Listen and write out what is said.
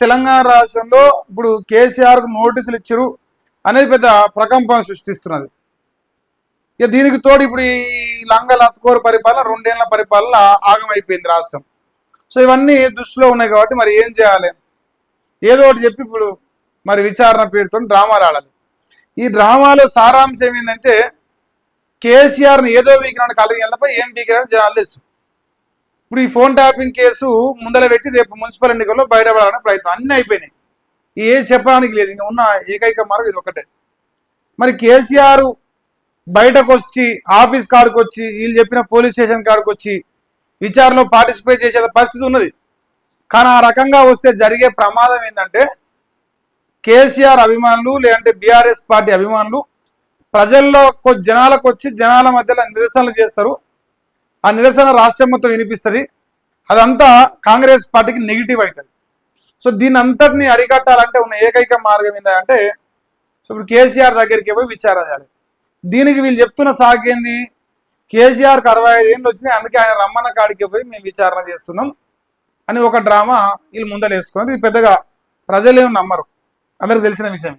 తెలంగాణ రాష్ట్రంలో ఇప్పుడు కేసీఆర్ నోటీసులు ఇచ్చారు అనేది పెద్ద ప్రకంపన సృష్టిస్తున్నది. ఇక దీనికి తోడు ఇప్పుడు ఈ లంగలత్కోరు పరిపాలన 2 ఏళ్ల పరిపాలన ఆగమైపోయింది రాష్ట్రం. సో ఇవన్నీ దృష్టిలో ఉన్నాయి కాబట్టి మరి ఏం చేయాలి, ఏదో ఒకటి చెప్పి ఇప్పుడు మరి విచారణ పేరుతో డ్రామాలు ఆడాలి. ఈ డ్రామాలో సారాంశం ఏంటంటే కేసీఆర్ని ఏదో వీకినాడు కలిగి వెళ్ళపై ఏం వీకినాడు జనాలు తెలుసు. ఇప్పుడు ఈ ఫోన్ ట్యాపింగ్ కేసు ముందర పెట్టి రేపు మున్సిపల్ ఎన్నికల్లో బయటపడాలనే ప్రయత్నం అన్నీ అయిపోయినాయి. ఏం చెప్పడానికి లేదు, ఇంకా ఉన్న ఏకైక మార్గం ఇది ఒక్కటే. మరి కేసీఆర్ బయటకు వచ్చి ఆఫీస్ కాడికి వచ్చి వీళ్ళు చెప్పిన పోలీస్ స్టేషన్ కాడికి వచ్చి విచారణలో పార్టిసిపేట్ చేసే పరిస్థితి ఉన్నది. కానీ ఆ రకంగా వస్తే జరిగే ప్రమాదం ఏంటంటే కేసీఆర్ అభిమానులు లేదంటే బీఆర్ఎస్ పార్టీ అభిమానులు ప్రజల్లో జనాలకు వచ్చి జనాల మధ్యలో నిరసనలు చేస్తారు. ఆ నిరసన రాష్ట్రం మొత్తం వినిపిస్తుంది. అదంతా కాంగ్రెస్ పార్టీకి నెగిటివ్ అవుతుంది. సో దీన్ని అంతటినీ అరికట్టాలంటే ఉన్న ఏకైక మార్గం ఏంటంటే సో ఇప్పుడు కేసీఆర్ దగ్గరికి పోయి విచారణ చేయాలి. దీనికి వీళ్ళు చెప్తున్న సాగేంది, కేసీఆర్కి 65 ఏళ్ళు వచ్చినాయి, అందుకే ఆయన రమ్మన్న కాడికి పోయి మేము విచారణ చేస్తున్నాం అని ఒక డ్రామా వీళ్ళు ముందర వేసుకున్నది. ఇది పెద్దగా ప్రజలేం నమ్మరు, అందరికి తెలిసిన విషయం.